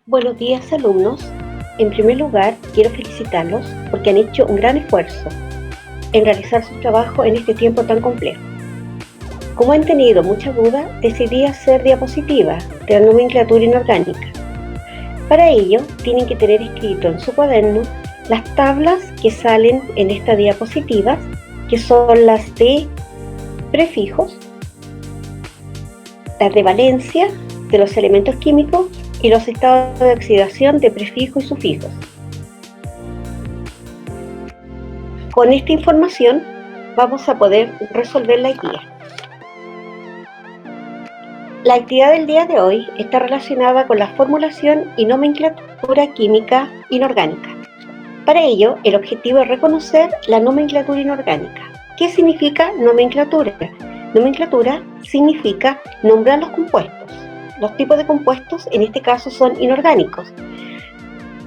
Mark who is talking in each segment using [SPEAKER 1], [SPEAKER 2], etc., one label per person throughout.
[SPEAKER 1] Buenos días, alumnos. En primer lugar, quiero felicitarlos porque han hecho un gran esfuerzo en realizar su trabajo en este tiempo tan complejo. Como han tenido mucha duda, decidí hacer diapositivas de la nomenclatura inorgánica. Para ello, tienen que tener escrito en su cuaderno las tablas que salen en estas diapositivas, que son las de prefijos, las de valencia de los elementos químicos y los estados de oxidación de prefijos y sufijos. Con esta información vamos a poder resolver la guía. La actividad del día de hoy está relacionada con la formulación y nomenclatura química inorgánica. Para ello, el objetivo es reconocer la nomenclatura inorgánica. ¿Qué significa nomenclatura? Nomenclatura significa nombrar los compuestos. Los tipos de compuestos en este caso son inorgánicos.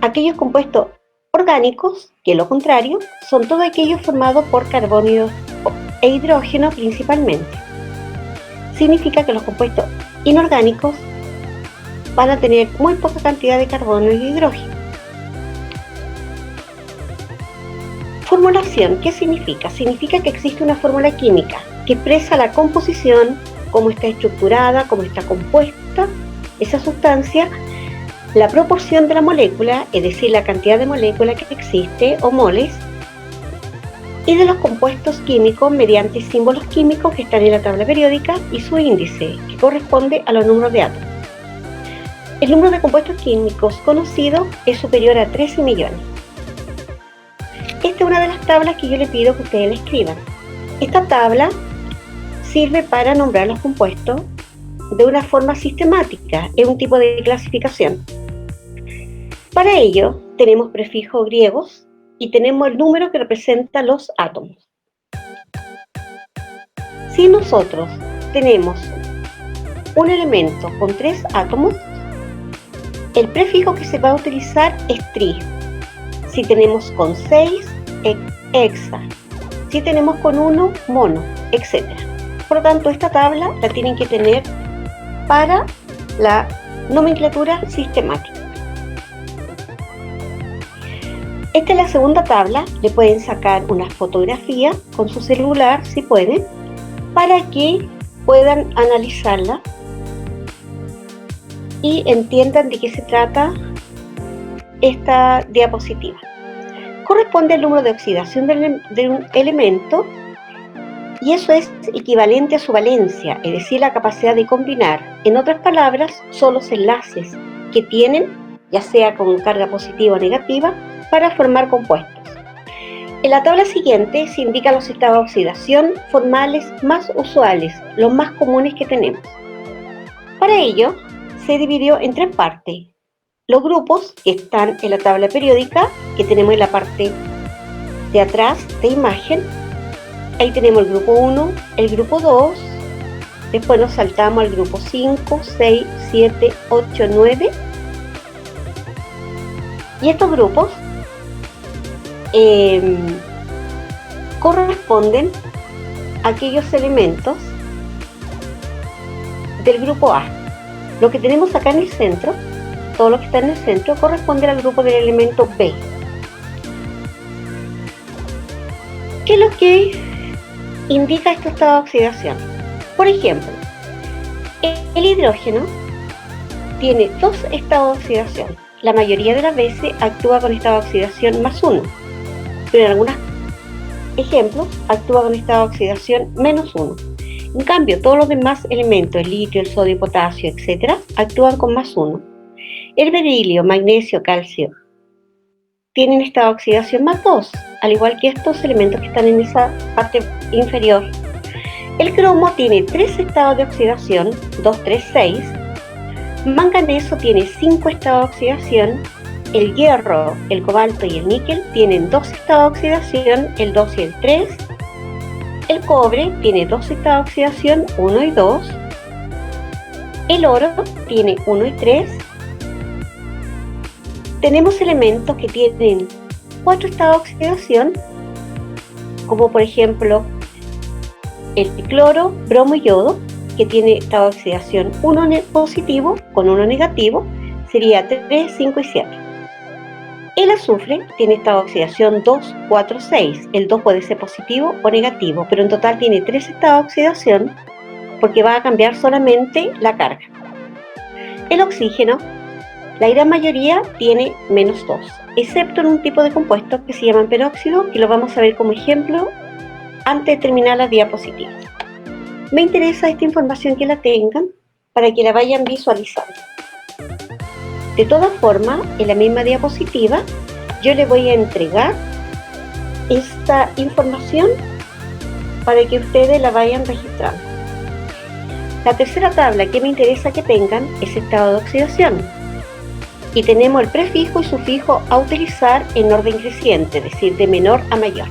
[SPEAKER 1] Aquellos compuestos orgánicos, que lo contrario, son todos aquellos formados por carbono e hidrógeno principalmente. Significa que los compuestos inorgánicos van a tener muy poca cantidad de carbono y de hidrógeno. Formulación, ¿qué significa? Significa que existe una fórmula química que expresa la composición, cómo está estructurada, cómo está compuesta esa sustancia, la proporción de la molécula, es decir, la cantidad de moléculas que existe, o moles, y de los compuestos químicos mediante símbolos químicos que están en la tabla periódica y su índice, que corresponde a los números de átomos. El número de compuestos químicos conocidos es superior a 13 millones. Esta es una de las tablas que yo le pido que ustedes la escriban. Esta tabla sirve para nombrar los compuestos de una forma sistemática, es un tipo de clasificación. Para ello tenemos prefijos griegos y tenemos el número que representa los átomos. Si nosotros tenemos un elemento con 3 átomos, el prefijo que se va a utilizar es tri. Si tenemos con 6, hexa. Si tenemos con 1, mono, etc. Por lo tanto, esta tabla la tienen que tener para la nomenclatura sistemática. Esta es la segunda tabla, le pueden sacar una fotografía con su celular si pueden, para que puedan analizarla y entiendan de qué se trata esta diapositiva. Corresponde al número de oxidación de un elemento y eso es equivalente a su valencia, es decir, la capacidad de combinar. En otras palabras, son los enlaces que tienen, ya sea con carga positiva o negativa, para formar compuestos. En la tabla siguiente se indican los estados de oxidación formales más usuales, los más comunes que tenemos. Para ello, se dividió en 3 partes. Los grupos que están en la tabla periódica, que tenemos en la parte de atrás de imagen. Ahí tenemos el grupo 1, el grupo 2, después nos saltamos al grupo 5, 6, 7, 8, 9. Y estos grupos corresponden a aquellos elementos del grupo A. Lo que tenemos acá en el centro, todo lo que está en el centro, corresponde al grupo del elemento B. ¿Qué es lo que indica este estado de oxidación? Por ejemplo, el hidrógeno tiene 2 estados de oxidación. La mayoría de las veces actúa con estado de oxidación más 1, pero en algunos ejemplos actúa con estado de oxidación menos 1. En cambio, todos los demás elementos, el litio, el sodio, potasio, etc., actúan con más 1. El berilio, magnesio, calcio, tienen estado de oxidación más 2, al igual que estos elementos que están en esa parte inferior. El cromo tiene 3 estados de oxidación, 2, 3, 6. Manganeso tiene 5 estados de oxidación. El hierro, el cobalto y el níquel tienen 2 estados de oxidación, el 2 y el 3. El cobre tiene 2 estados de oxidación, 1 y 2. El oro tiene 1 y 3. Tenemos elementos que tienen 4 estados de oxidación, como por ejemplo el cloro, bromo y yodo, que tiene estado de oxidación 1 positivo con 1 negativo. sería 3, 5 y 7. El azufre tiene estado de oxidación 2, 4, 6. El 2 puede ser positivo o negativo, pero en total tiene 3 estados de oxidación porque va a cambiar solamente la carga. El oxígeno, la gran mayoría tiene menos 2, excepto en un tipo de compuestos que se llaman peróxido, que lo vamos a ver como ejemplo antes de terminar las diapositivas. Me interesa esta información que la tengan para que la vayan visualizando. De todas formas, en la misma diapositiva, yo les voy a entregar esta información para que ustedes la vayan registrando. La tercera tabla que me interesa que tengan es estado de oxidación. Y tenemos el prefijo y sufijo a utilizar en orden creciente, es decir, de menor a mayor.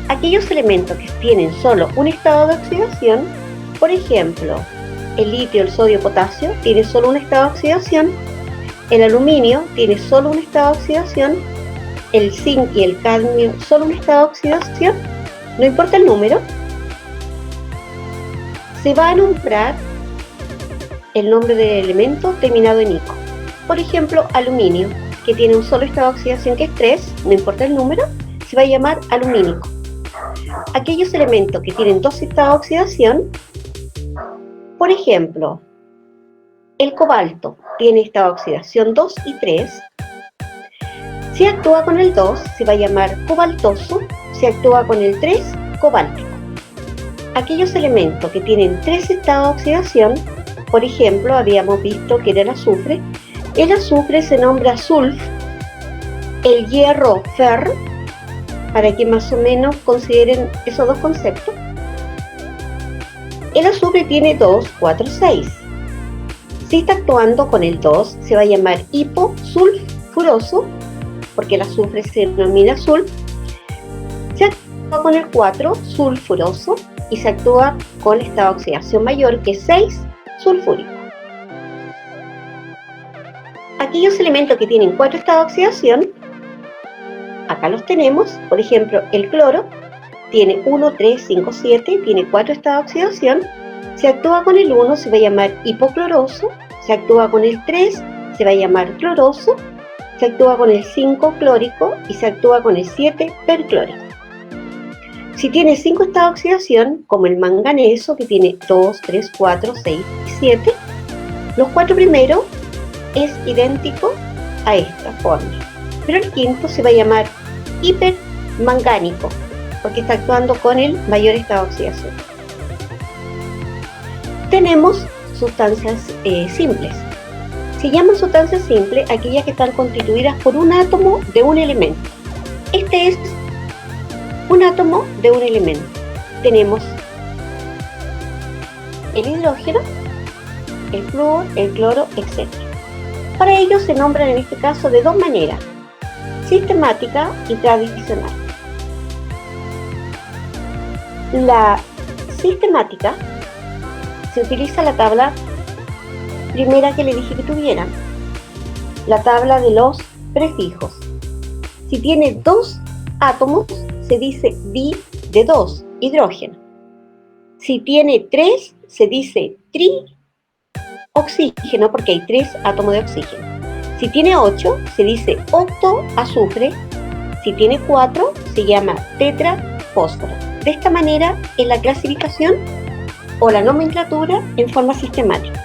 [SPEAKER 1] Aquellos elementos que tienen solo un estado de oxidación, por ejemplo, el litio, el sodio, potasio, tiene solo un estado de oxidación. El aluminio tiene solo un estado de oxidación, el zinc y el cadmio solo un estado de oxidación, no importa el número. Se va a nombrar el nombre del elemento terminado en ico. Por ejemplo, aluminio, que tiene un solo estado de oxidación que es 3, no importa el número, se va a llamar alumínico. Aquellos elementos que tienen dos estados de oxidación, por ejemplo, el cobalto tiene estado de oxidación 2 y 3. Si actúa con el 2, se va a llamar cobaltoso. Si actúa con el 3, cobáltico. Aquellos elementos que tienen 3 estados de oxidación, por ejemplo, habíamos visto que era el azufre. El azufre se nombra sulf, el hierro fer, para que más o menos consideren esos dos conceptos. El azufre tiene 2, 4, 6. Si está actuando con el 2, se va a llamar hiposulfuroso, porque el azufre se denomina sulf. Se actúa con el 4, sulfuroso, y se actúa con estado de oxidación mayor, que es 6, sulfúrico. Aquellos elementos que tienen 4 estados de oxidación, acá los tenemos. Por ejemplo, el cloro tiene 1, 3, 5, 7, tiene 4 estados de oxidación. Se actúa con el 1, se va a llamar hipocloroso. Se actúa con el 3, se va a llamar cloroso. Se actúa con el 5, clórico. Y se actúa con el 7, perclórico. Si tiene 5 estados de oxidación, como el manganeso, que tiene 2, 3, 4, 6 y 7, los 4 primeros es idéntico a esta forma. Pero el quinto se va a llamar hipermangánico, porque está actuando con el mayor estado de oxidación. Tenemos sustancias simples. Se llaman sustancias simples aquellas que están constituidas por un átomo de un elemento. Este es un átomo de un elemento. Tenemos el hidrógeno, el flúor, el cloro, etc. Para ello se nombran en este caso de dos maneras: sistemática y tradicional. La sistemática se utiliza la tabla primera que le dije que tuvieran, la tabla de los prefijos. Si tiene dos átomos, se dice di de 2, hidrógeno. Si tiene 3, se dice trioxígeno, porque hay 3 átomos de oxígeno. Si tiene 8, se dice octoazufre. Si tiene 4, se llama tetrafósforo. De esta manera es la clasificación o la nomenclatura en forma sistemática.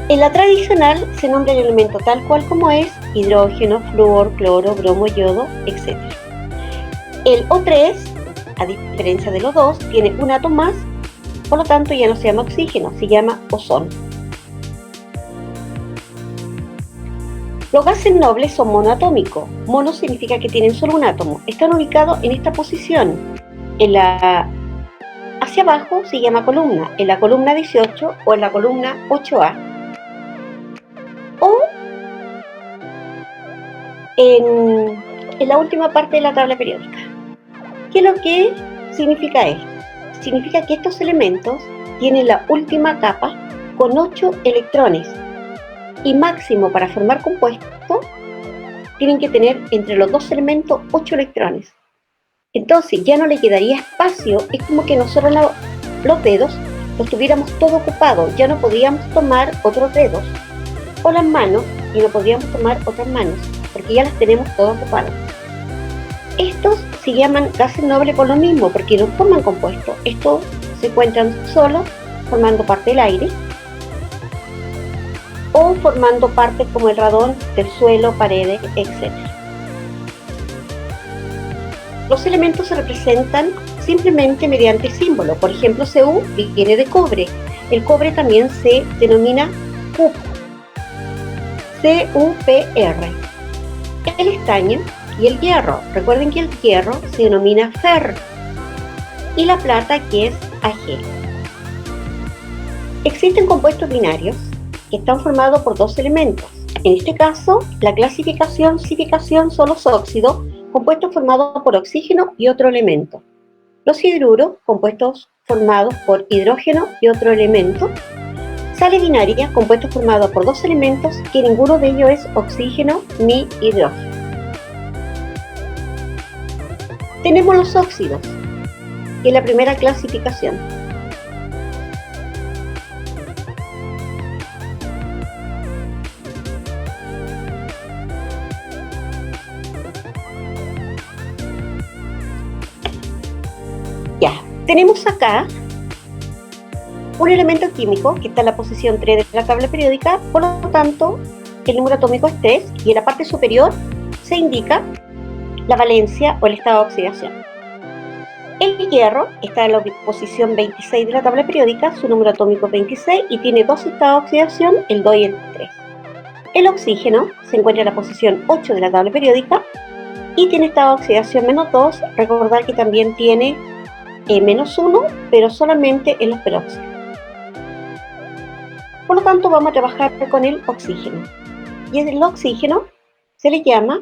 [SPEAKER 1] En la tradicional se nombra el elemento tal cual como es: hidrógeno, flúor, cloro, bromo, yodo, etc. El O3, a diferencia del O2, tiene un átomo más, por lo tanto ya no se llama oxígeno, se llama ozono. Los gases nobles son monoatómicos. Mono significa que tienen solo un átomo. Están ubicados en esta posición. Hacia abajo se llama columna, en la columna 18 o en la columna 8A. O en la última parte de la tabla periódica. ¿Qué es lo que significa esto? Significa que estos elementos tienen la última capa con 8 electrones y máximo para formar compuesto tienen que tener entre los dos elementos 8 electrones. Entonces ya no le quedaría espacio, es como que nosotros los dedos los tuviéramos todo ocupado, ya no podíamos tomar otros dedos. o las manos, y no podríamos tomar otras manos, porque ya las tenemos todas ocupadas. Estos se llaman gases nobles por lo mismo, porque no forman compuestos. Estos se encuentran solos, formando parte del aire, o formando parte como el radón del suelo, paredes, etc. Los elementos se representan simplemente mediante símbolos. Por ejemplo, Cu viene de cobre. El cobre también se denomina Cup, C-U-P-R. El estaño y el hierro. Recuerden que el hierro se denomina Fer. Y la plata, que es Ag. Existen compuestos binarios que están formados por dos elementos. En este caso, la clasificación son los óxidos, compuestos formados por oxígeno y otro elemento. Los hidruros, compuestos formados por hidrógeno y otro elemento. Sales binarias, compuestos formados por dos elementos que ninguno de ellos es oxígeno ni hidrógeno. Tenemos los óxidos, que es la primera clasificación. Ya, tenemos acá un elemento químico que está en la posición 3 de la tabla periódica, por lo tanto, el número atómico es 3 y en la parte superior se indica la valencia o el estado de oxidación. El hierro está en la posición 26 de la tabla periódica, su número atómico es 26 y tiene dos estados de oxidación, el 2 y el 3. El oxígeno se encuentra en la posición 8 de la tabla periódica y tiene estado de oxidación menos 2, recordar que también tiene menos 1, pero solamente en los peróxidos. Por lo tanto, vamos a trabajar con el oxígeno. Y el oxígeno se le llama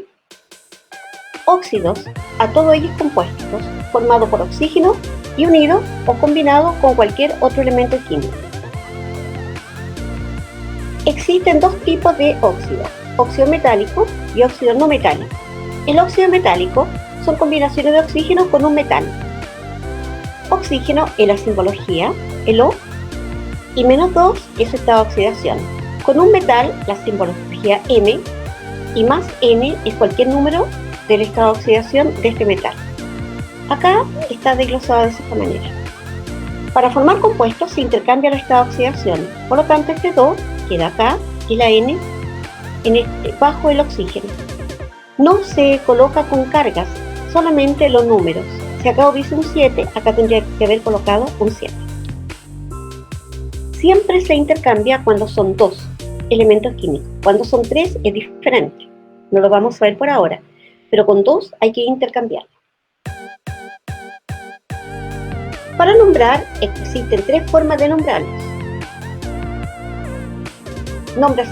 [SPEAKER 1] óxidos a todos ellos compuestos formados por oxígeno y unidos o combinados con cualquier otro elemento químico. Existen dos tipos de óxido, óxido metálico y óxido no metálico. El óxido metálico son combinaciones de oxígeno con un metal. Oxígeno es la simbología, el O, y menos 2 es su estado de oxidación. Con un metal, la simbología M, y más N es cualquier número del estado de oxidación de este metal. Acá está desglosado de esta manera. Para formar compuestos se intercambia el estado de oxidación, por lo tanto este 2 queda acá y la N bajo el oxígeno. No se coloca con cargas, solamente los números. Si acá hubiese un 7, acá tendría que haber colocado un 7. Siempre se intercambia cuando son dos elementos químicos. Cuando son 3 es diferente. No lo vamos a ver por ahora. Pero con 2 hay que intercambiar. Para nombrar, existen 3 formas de nombrarlos. Nombras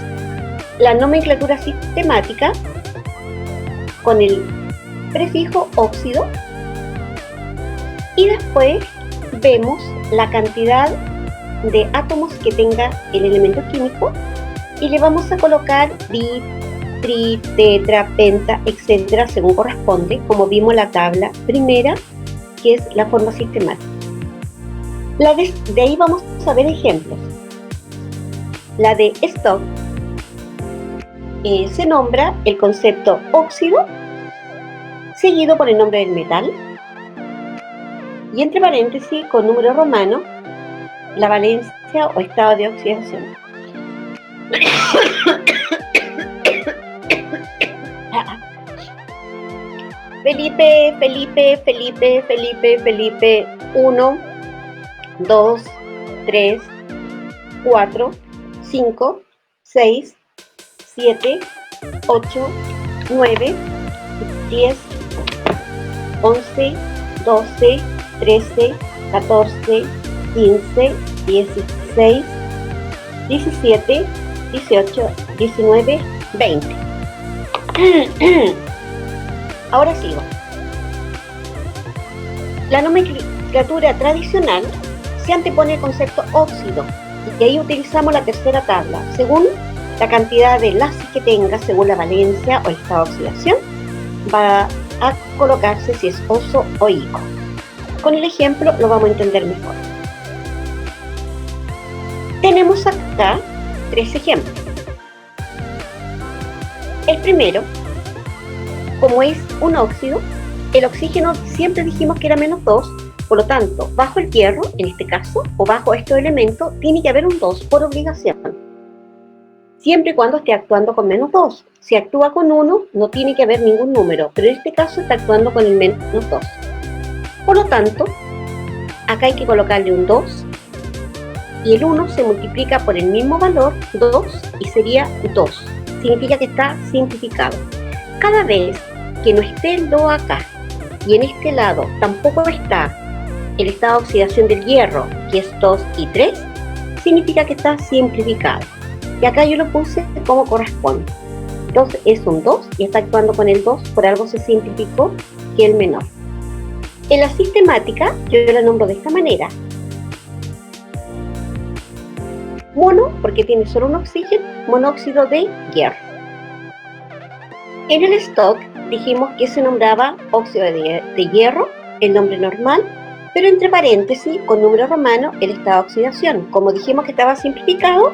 [SPEAKER 1] la nomenclatura sistemática con el prefijo óxido y después vemos la cantidad de átomos que tenga el elemento químico y le vamos a colocar di, tri, tetra, penta, etcétera, según corresponde, como vimos en la tabla primera, que es la forma sistemática. De ahí vamos a ver ejemplos. La de Stock se nombra el concepto óxido, seguido por el nombre del metal, y entre paréntesis, con número romano, la valencia o estado de oxidación. Felipe, 1, 2, 3, 4, 5, 6, 7, 8, 9, 10, 11, 12, 13, 14, 15, 16, 17, 18, 19, 20. Ahora sigo. La nomenclatura tradicional se antepone al concepto óxido y ahí utilizamos la tercera tabla. Según la cantidad de enlaces que tenga, según la valencia o el estado de oxidación, va a colocarse si es oso o ico. Con el ejemplo lo vamos a entender mejor. Tenemos acá 3 ejemplos. El primero, como es un óxido, el oxígeno siempre dijimos que era -2, por lo tanto, bajo el hierro, en este caso, o bajo estos elementos, tiene que haber un 2 por obligación. Siempre y cuando esté actuando con -2. Si actúa con 1, no tiene que haber ningún número, pero en este caso está actuando con el -2. Por lo tanto, acá hay que colocarle un 2, y el 1 se multiplica por el mismo valor, 2, y sería 2. Significa que está simplificado. Cada vez que no esté el 2 acá, y en este lado tampoco está el estado de oxidación del hierro, que es 2 y 3, significa que está simplificado. Y acá yo lo puse como corresponde. Entonces es un 2 y está actuando con el 2, por algo se simplificó, que es el menor. En la sistemática yo la nombro de esta manera. Mono, porque tiene solo un oxígeno, monóxido de hierro. En el stock dijimos que se nombraba óxido de hierro, el nombre normal, pero entre paréntesis, con número romano, el estado de oxidación. Como dijimos que estaba simplificado,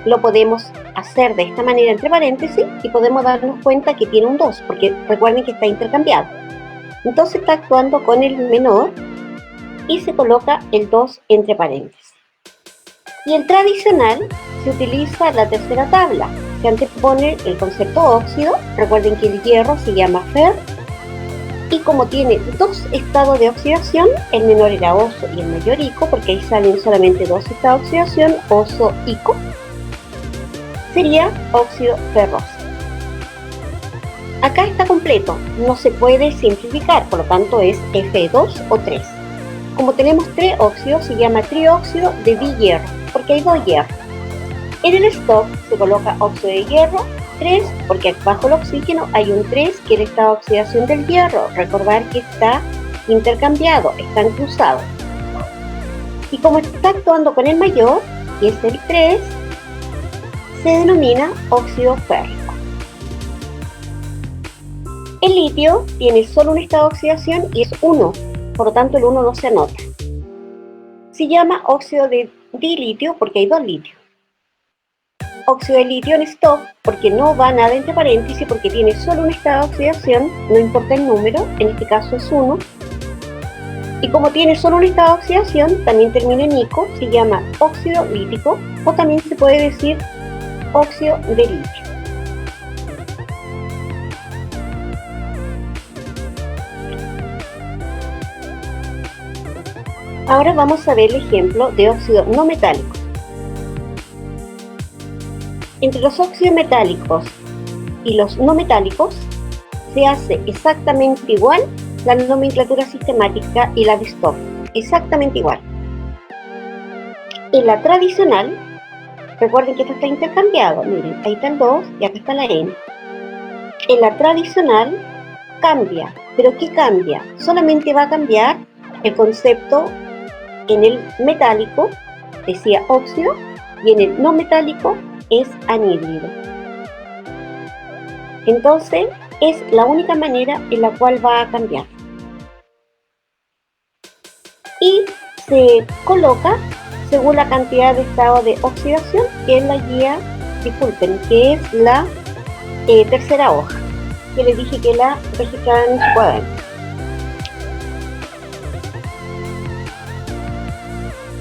[SPEAKER 1] lo podemos hacer de esta manera entre paréntesis y podemos darnos cuenta que tiene un 2, porque recuerden que está intercambiado. Entonces está actuando con el menor y se coloca el 2 entre paréntesis. Y el tradicional se utiliza la tercera tabla. Se antepone el concepto óxido. Recuerden que el hierro se llama Fer. Y como tiene dos estados de oxidación, el menor era oso y el mayor ico, porque ahí salen solamente dos estados de oxidación, oso-ico, sería óxido ferroso. Acá está completo, no se puede simplificar, por lo tanto es Fe2 o 3. Como tenemos tres óxidos, se llama trióxido de dihierro, porque hay dos hierros. En el stock se coloca óxido de hierro 3, porque bajo el oxígeno hay un 3, que es el estado de oxidación del hierro. Recordar que está intercambiado, están cruzados. Y como está actuando con el mayor, que es el 3, se denomina óxido férrico. El litio tiene solo un estado de oxidación y es 1, por lo tanto el 1 no se anota. Se llama óxido de dilitio porque hay dos litios. Óxido de litio en stock porque no va nada entre paréntesis, porque tiene solo un estado de oxidación, no importa el número, en este caso es 1. Y como tiene solo un estado de oxidación, también termina en ico, se llama óxido lítico, o también se puede decir óxido de litio. Ahora vamos a ver el ejemplo de óxidos no metálicos. Entre los óxidos metálicos y los no metálicos se hace exactamente igual la nomenclatura sistemática y la de stock, exactamente igual. En la tradicional, recuerden que esto está intercambiado, miren, ahí está el 2 y acá está la N. En la tradicional cambia, pero ¿qué cambia? Solamente va a cambiar el concepto. En el metálico decía óxido y en el no metálico es anhídrido. Entonces es la única manera en la cual va a cambiar. Y se coloca según la cantidad de estado de oxidación, que es la guía, disculpen, que es la tercera hoja, que les dije que la registraban en su cuaderno.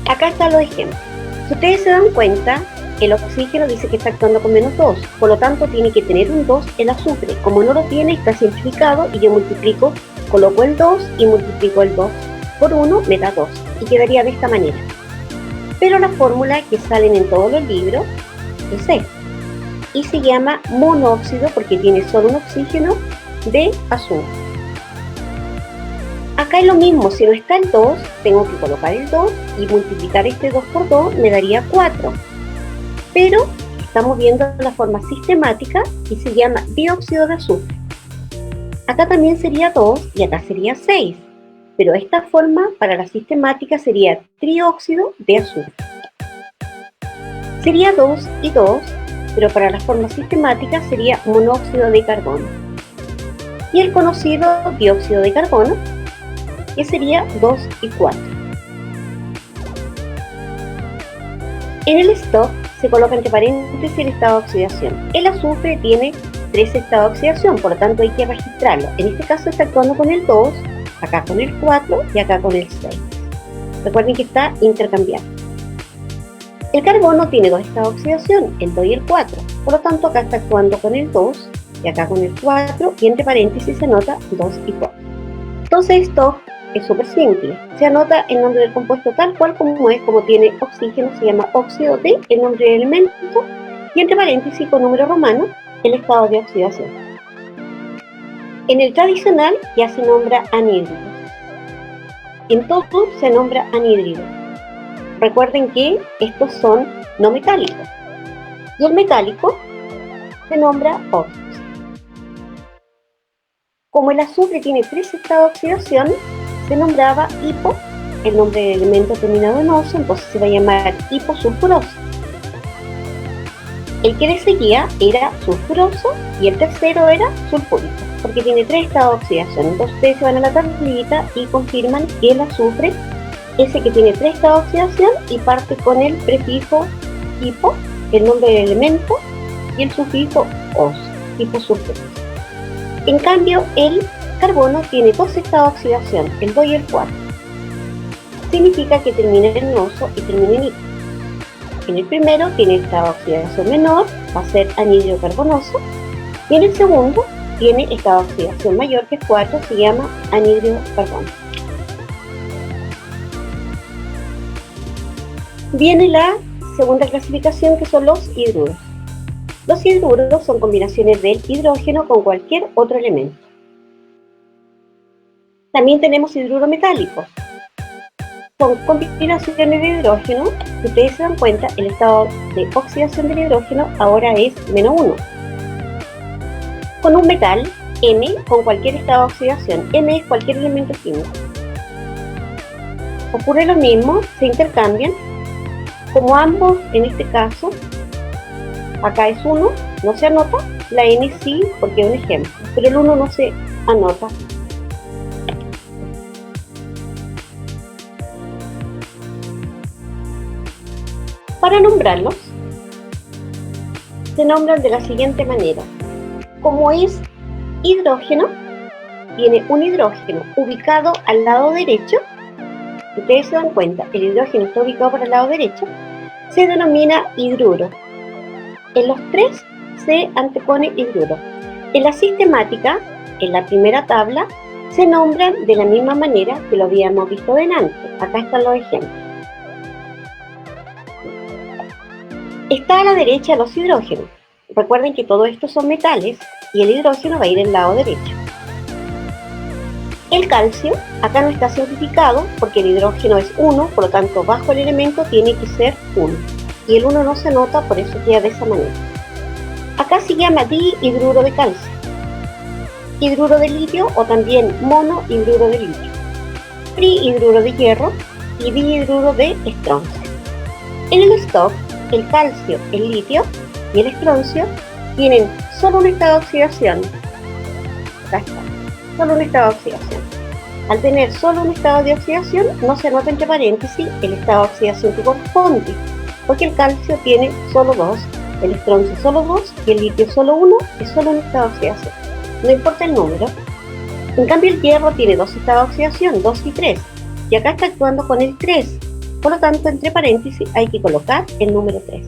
[SPEAKER 1] Acá están los ejemplos. Si ustedes se dan cuenta, el oxígeno dice que está actuando con -2, por lo tanto tiene que tener un 2 el azufre. Como no lo tiene, está simplificado y yo multiplico, coloco el 2 y multiplico el 2 por 1, me da 2 y quedaría de esta manera. Pero la fórmula que salen en todos los libros es esta y se llama monóxido porque tiene solo un oxígeno de azufre. Acá es lo mismo, si no está el 2, tengo que colocar el 2 y multiplicar este 2 por 2 me daría 4. Pero estamos viendo la forma sistemática y se llama dióxido de azufre. Acá también sería 2 y acá sería 6. Pero esta forma para la sistemática sería trióxido de azufre. Sería 2 y 2, pero para la forma sistemática sería monóxido de carbono. Y el conocido dióxido de carbono, que sería 2 y 4. En el stock se coloca entre paréntesis el estado de oxidación. El azufre tiene 3 estados de oxidación, por lo tanto hay que registrarlo. En este caso está actuando con el 2, acá con el 4 y acá con el 6. Recuerden que está intercambiado. El carbono tiene 2 estados de oxidación, el 2 y el 4. Por lo tanto, acá está actuando con el 2 y acá con el 4 y entre paréntesis se anota 2 y 4. Entonces esto es súper simple. Se anota el nombre del compuesto tal cual como es, como tiene oxígeno, se llama óxido de, el nombre del elemento, y entre paréntesis con número romano, el estado de oxidación. En el tradicional ya se nombra anhídrido. En todo se nombra anhídrido. Recuerden que estos son no metálicos. Y el metálico se nombra óxido. Como el azufre tiene 3 estados de oxidación, se nombraba hipo, el nombre del elemento terminado en oso, entonces se va a llamar hiposulfuroso. El que le seguía era sulfuroso y el tercero era sulfúrico, porque tiene 3 estados de oxidación. Entonces ustedes se van a la tablita y confirman que el azufre, ese que tiene 3 estados de oxidación y parte con el prefijo hipo, el nombre del elemento, y el sufijo os, hiposulfuroso. En cambio, el carbono tiene 2 estados de oxidación, el 2 y el 4. Significa que termina en oso y termina en hipo. En el primero tiene estado de oxidación menor, va a ser anhídrido carbonoso, y en el segundo tiene estado de oxidación mayor, que es 4, se llama anhídrido carbono. Viene la segunda clasificación, que son los hidruros. Los hidruros son combinaciones del hidrógeno con cualquier otro elemento. También tenemos hidruro metálico. Son combinaciones de hidrógeno. Si ustedes se dan cuenta, el estado de oxidación del hidrógeno ahora es -1. Con un metal, N, con cualquier estado de oxidación. N es cualquier elemento químico. Ocurre lo mismo, se intercambian. Como ambos, en este caso, acá es 1, no se anota, la N sí, porque es un ejemplo, pero el 1 no se anota. Para nombrarlos, se nombran de la siguiente manera. Como es hidrógeno, tiene un hidrógeno ubicado al lado derecho. Si ustedes se dan cuenta, el hidrógeno está ubicado para el lado derecho, se denomina hidruro. En los 3 se antepone hidruro. En la sistemática, en la primera tabla, se nombran de la misma manera que lo habíamos visto delante. Acá están los ejemplos. Está a la derecha los hidrógenos. Recuerden que todos estos son metales y el hidrógeno va a ir del lado derecho. El calcio, acá no está simplificado porque el hidrógeno es 1, por lo tanto bajo el elemento tiene que ser 1. Y el 1 no se anota, por eso queda de esa manera. Acá se llama dihidruro de calcio, hidruro de litio o también monohidruro de litio, trihidruro de hierro y dihidruro de estroncio. En el stock, el calcio, el litio y el estroncio tienen solo un estado de oxidación. Acá está, solo un estado de oxidación. Al tener solo un estado de oxidación, no se anota entre paréntesis el estado de oxidación que corresponde, porque el calcio tiene solo 2, el estroncio solo 2 y el litio solo 1, es solo un estado de oxidación. No importa el número. En cambio, el hierro tiene 2 estados de oxidación, 2 y 3, y acá está actuando con el 3. Por lo tanto, entre paréntesis hay que colocar el número 3.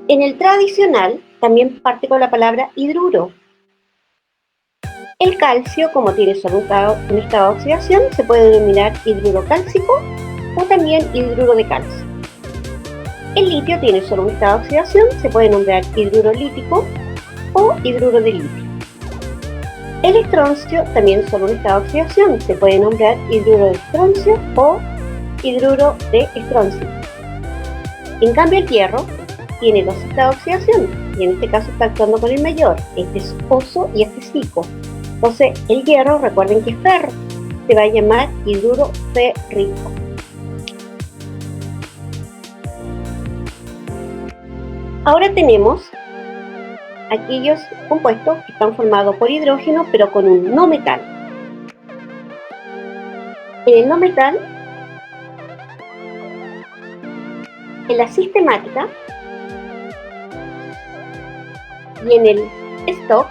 [SPEAKER 1] En el tradicional también parte con la palabra hidruro. El calcio, como tiene solo un estado de oxidación, se puede denominar hidruro cálcico o también hidruro de calcio. El litio tiene solo un estado de oxidación, se puede nombrar hidruro lítico o hidruro de litio. El estroncio también solo un estado de oxidación, se puede nombrar hidruro de estroncio o hidruro de estroncio. En cambio, el hierro tiene 2 estados de oxidación y en este caso está actuando con el mayor. Este es oso y este es cico. Entonces, el hierro, recuerden que es ferro, se va a llamar hidruro férrico. Ahora tenemos aquellos compuestos que están formados por hidrógeno, pero con un no metal. En el no metal En la sistemática y en el stock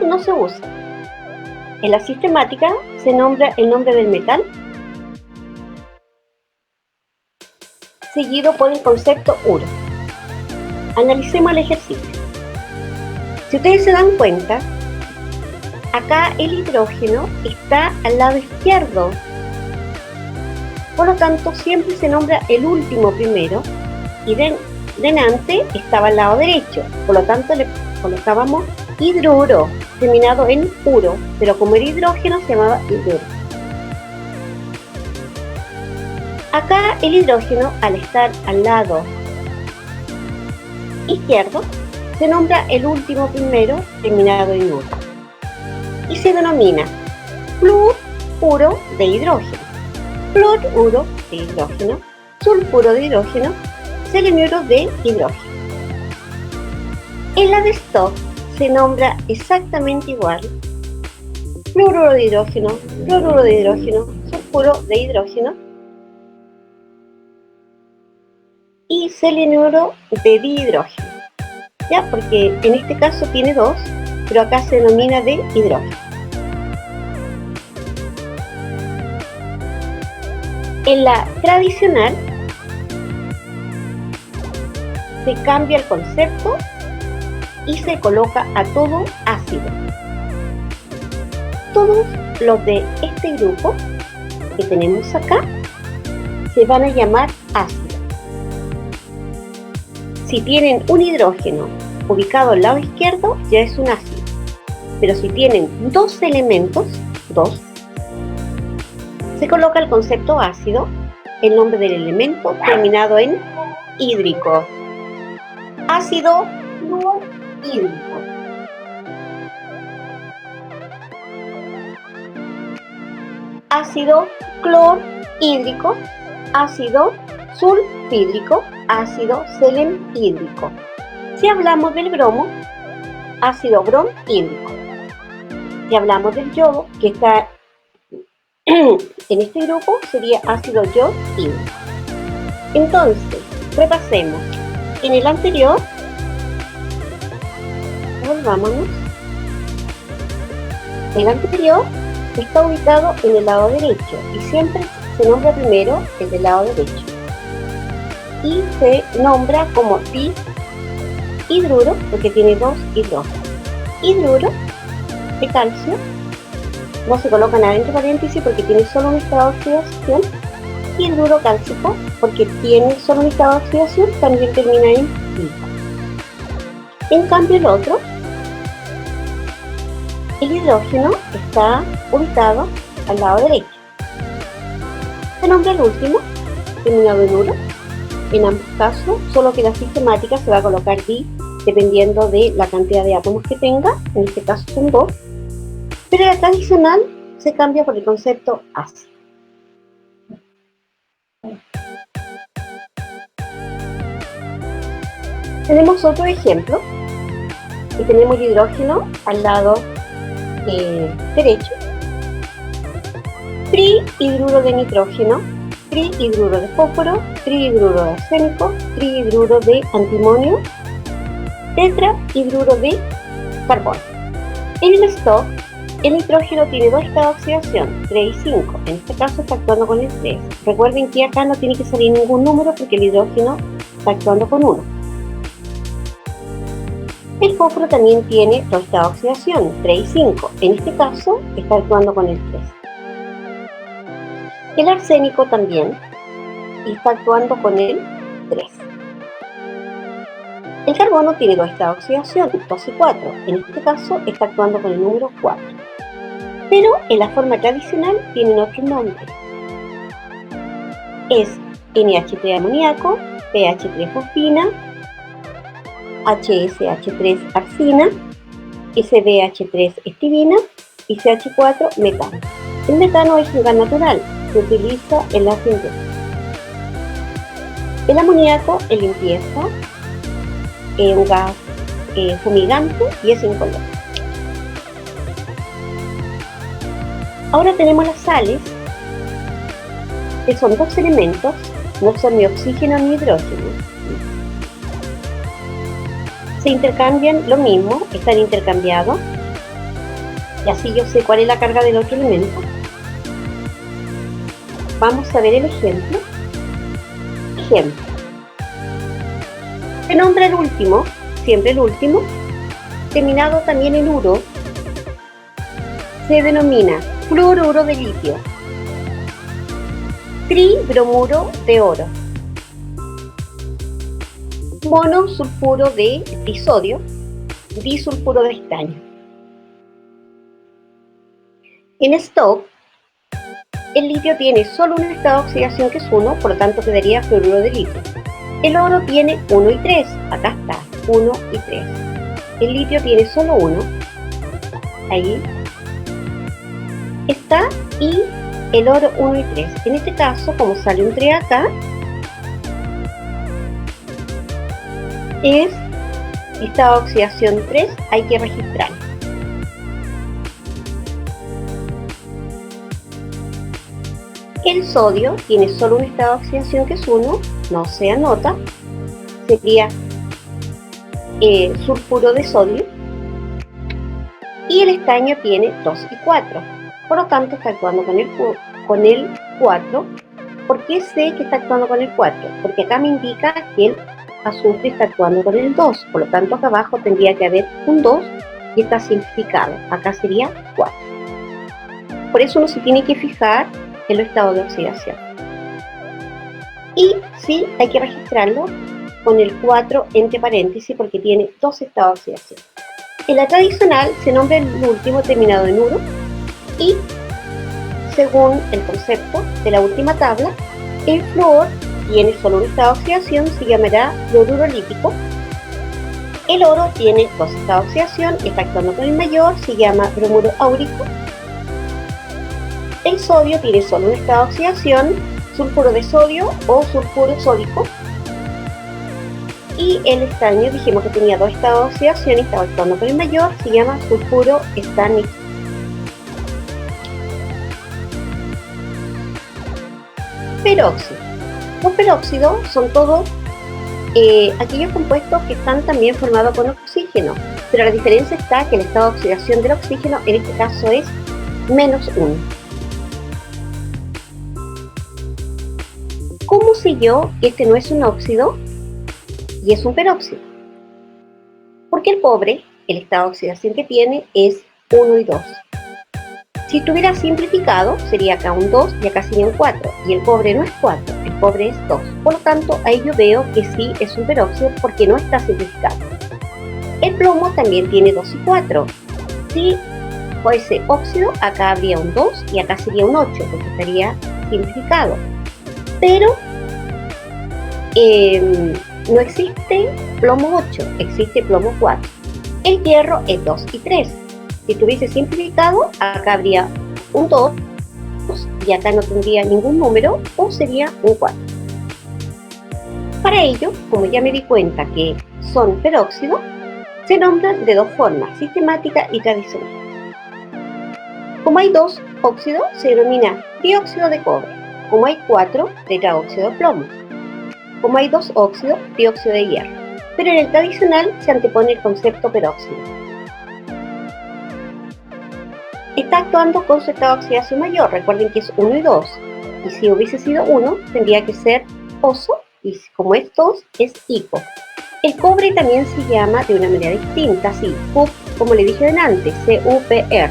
[SPEAKER 1] no se usa. En la sistemática se nombra el nombre del metal seguido por el concepto uro. Analicemos el ejercicio. Si ustedes se dan cuenta, acá el hidrógeno está al lado izquierdo. Por lo tanto, siempre se nombra el último primero y delante estaba al lado derecho. Por lo tanto, le colocábamos hidruro, terminado en uro, pero como era hidrógeno se llamaba hidruro. Acá el hidrógeno, al estar al lado izquierdo, se nombra el último primero terminado en uro y se denomina fluoruro de hidrógeno, fluoruro de hidrógeno, sulfuro de hidrógeno, selenuro de hidrógeno. En la de stock se nombra exactamente igual: fluoruro de hidrógeno, fluoruro de hidrógeno, sulfuro de hidrógeno y selenuro de dihidrógeno, ¿ya? Porque en este caso tiene dos, pero acá se denomina de hidrógeno. En la tradicional se cambia el concepto y se coloca a todo ácido. Todos los de este grupo que tenemos acá se van a llamar ácidos. Si tienen un hidrógeno ubicado al lado izquierdo, ya es un ácido. Pero si tienen dos elementos, se coloca el concepto ácido, el nombre del elemento terminado en hídrico. Ácido fluorhídrico. Ácido clorhídrico, ácido sulfhídrico, ácido selenhídrico. Si hablamos del bromo, ácido bromhídrico. Si hablamos del yodo, que está en este grupo, sería ácido yodhídrico. Entonces, repasemos. En el anterior, volvámonos. El anterior está ubicado en el lado derecho y siempre se nombra primero el del lado derecho. Y se nombra como dihidruro porque tiene dos hidrógenos. Hidruro de calcio, no se coloca nada entre paréntesis porque tiene solo un estado de oxidación. Hidruro cálcico porque tiene solo un estado de oxidación, también termina en hidro. En cambio el otro, el hidrógeno, está ubicado al lado derecho. Se nombra el último, terminado en uro. En ambos casos, solo que la sistemática se va a colocar di dependiendo de la cantidad de átomos que tenga, en este caso son 2, pero la tradicional se cambia por el concepto ácido. Tenemos otro ejemplo, y tenemos el hidrógeno al lado derecho, trihidruro de nitrógeno, trihidruro de fósforo, trihidruro de arsénico, trihidruro de antimonio, tetrahidruro de carbono. En el stock, el nitrógeno tiene dos estados de oxidación, 3 y 5. En este caso está actuando con el 3. Recuerden que acá no tiene que salir ningún número porque el hidrógeno está actuando con 1. El fósforo también tiene dos estados de oxidación, 3 y 5. En este caso está actuando con el 3. El arsénico también está actuando con el 3. El carbono tiene dos estados de oxidación, 2 y 4. En este caso está actuando con el número 4. Pero en la forma tradicional tienen otro nombre. Es NH3 amoníaco, PH3 fosfina, HSH3 arsina, SBH3 estivina y CH4 metano. El metano es un gas natural, se utiliza en la síntesis. El amoníaco en limpieza, es un gas fumigante y es incoloro. Ahora tenemos las sales que son dos elementos, no son ni oxígeno ni hidrógeno. Se intercambian lo mismo, están intercambiados, y así yo sé cuál es la carga del otro elemento. Vamos a ver el ejemplo. Ejemplo. Se nombra el último, siempre el último, terminado también en uro, se denomina fluoruro de litio, tribromuro de oro, monosulfuro de disodio, disulfuro de estaño. En stock, el litio tiene solo un estado de oxidación que es 1, por lo tanto quedaría fluoruro de litio. El oro tiene 1 y 3, acá está, 1 y 3. El litio tiene solo 1, ahí está, y el oro 1 y 3. En este caso, como sale un 3 acá, es estado de oxidación 3, hay que registrarlo. El sodio tiene solo un estado de oxidación que es 1, no se anota, sería sulfuro de sodio, y el estaño tiene 2 y 4, por lo tanto está actuando con el 4. ¿Por qué sé que está actuando con el 4? Porque acá me indica que el azufre está actuando con el 2, por lo tanto acá abajo tendría que haber un 2 y está simplificado, acá sería 4. Por eso uno se tiene que fijar en los estados de oxidación. Y sí, hay que registrarlo con el 4 entre paréntesis porque tiene dos estados de oxidación. En la tradicional se nombra el último terminado en uro y, según el concepto de la última tabla, el flúor tiene solo un estado de oxidación, se llamará fluoruro lítico. El oro tiene dos estados de oxidación, está actuando con el mayor, se llama bromuro áurico. El sodio tiene solo un estado de oxidación, sulfuro de sodio o sulfuro sódico. Y el estaño, dijimos que tenía dos estados de oxidación y estaba actuando con el mayor, se llama sulfuro estánico. Peróxido. Los peróxidos son todos aquellos compuestos que están también formados con oxígeno, pero la diferencia está que el estado de oxidación del oxígeno en este caso es -1. ¿Cómo sé yo que este no es un óxido y es un peróxido? Porque el cobre, el estado de oxidación que tiene es 1 y 2. Si estuviera simplificado, sería acá un 2 y acá sería un 4. Y el cobre no es 4, el cobre es 2. Por lo tanto, ahí yo veo que sí es un peróxido porque no está simplificado. El plomo también tiene 2 y 4. Si fuese óxido, acá habría un 2 y acá sería un 8 porque estaría simplificado. Pero no existe plomo 8, existe plomo 4. El hierro es 2 y 3. Si tuviese simplificado, acá habría un 2 y acá no tendría ningún número o sería un 4. Para ello, como ya me di cuenta que son peróxidos, se nombran de dos formas, sistemática y tradicional. Como hay dos óxidos, se denomina dióxido de cobre. Como hay 4, tetraóxido de plomo. Como hay 2 óxidos, dióxido de hierro. Pero en el tradicional se antepone el concepto peróxido. Está actuando con su estado de oxidación mayor, recuerden que es 1 y 2. Y si hubiese sido 1, tendría que ser oso, y como es 2, es hipo. El cobre también se llama de una manera distinta, así, CuP, como le dije antes, CuPr.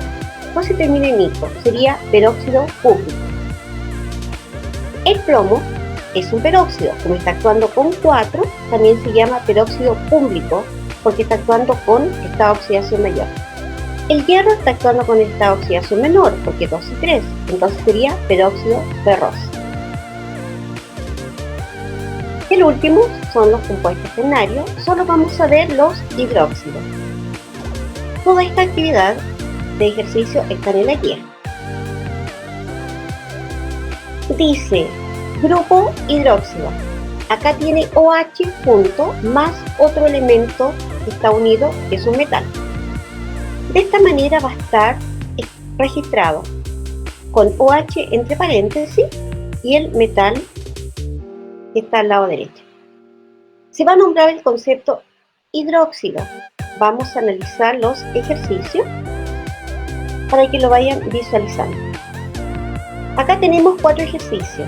[SPEAKER 1] O se termina en hipo, sería peróxido cúprico. El plomo es un peróxido, como está actuando con 4, también se llama peróxido púmblico, porque está actuando con estado de oxidación mayor. El hierro está actuando con estado de oxidación menor, porque 2 y 3, entonces sería peróxido ferroso. El último son los compuestos ternarios, solo vamos a ver los hidróxidos. Toda esta actividad de ejercicio está en la guía. Dice, grupo hidróxido. Acá tiene OH junto más otro elemento que está unido, que es un metal. De esta manera va a estar registrado con OH entre paréntesis y el metal que está al lado derecho. Se va a nombrar el concepto hidróxido. Vamos a analizar los ejercicios para que lo vayan visualizando. Acá tenemos 4 ejercicios.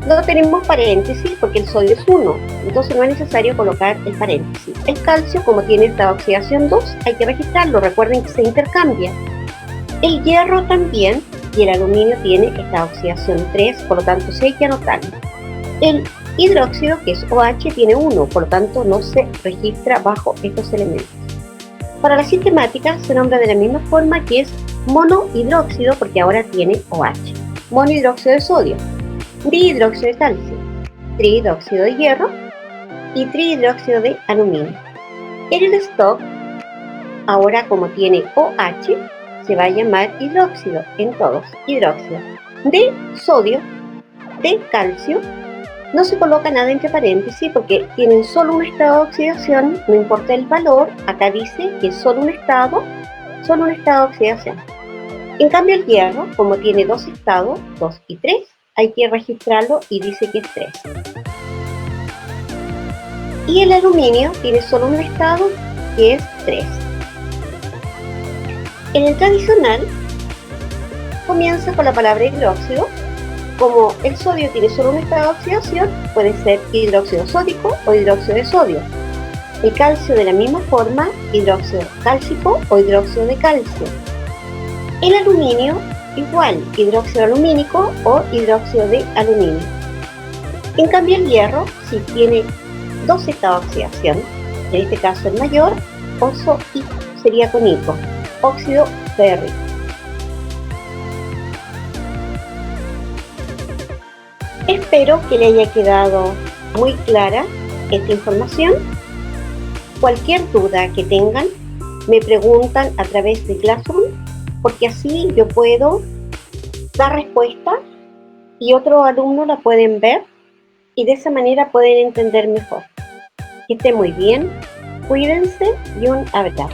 [SPEAKER 1] No tenemos paréntesis porque el sodio es 1, entonces no es necesario colocar el paréntesis. El calcio, como tiene esta oxidación 2, hay que registrarlo. Recuerden que se intercambia. El hierro también, y el aluminio tiene esta oxidación 3, por lo tanto sí hay que anotarlo. El hidróxido, que es OH, tiene 1, por lo tanto no se registra bajo estos elementos. Para la sistemática se nombra de la misma forma, que es monohidróxido porque ahora tiene OH. Monohidróxido de sodio, dihidróxido de calcio, trihidróxido de hierro y trihidróxido de aluminio. El stock, ahora como tiene OH, se va a llamar hidróxido en todos. Hidróxido de sodio, de calcio. No se coloca nada entre paréntesis porque tienen solo un estado de oxidación, no importa el valor. Acá dice que es solo un estado de oxidación. En cambio el hierro, como tiene 2 estados, 2 y 3, hay que registrarlo y dice que es 3. Y el aluminio tiene solo un estado, que es 3. En el tradicional comienza con la palabra hidróxido. Como el sodio tiene solo un estado de oxidación, puede ser hidróxido sódico o hidróxido de sodio. El calcio de la misma forma, hidróxido cálcico o hidróxido de calcio. El aluminio igual, hidróxido alumínico o hidróxido de aluminio. En cambio el hierro, si tiene 2 estados de oxidación, en este caso el mayor, oso y sería con hipo, óxido férrico. Espero que le haya quedado muy clara esta información. Cualquier duda que tengan, me preguntan a través de Classroom, porque así yo puedo dar respuesta y otros alumnos la pueden ver y de esa manera pueden entender mejor. Que estén muy bien, cuídense y un abrazo.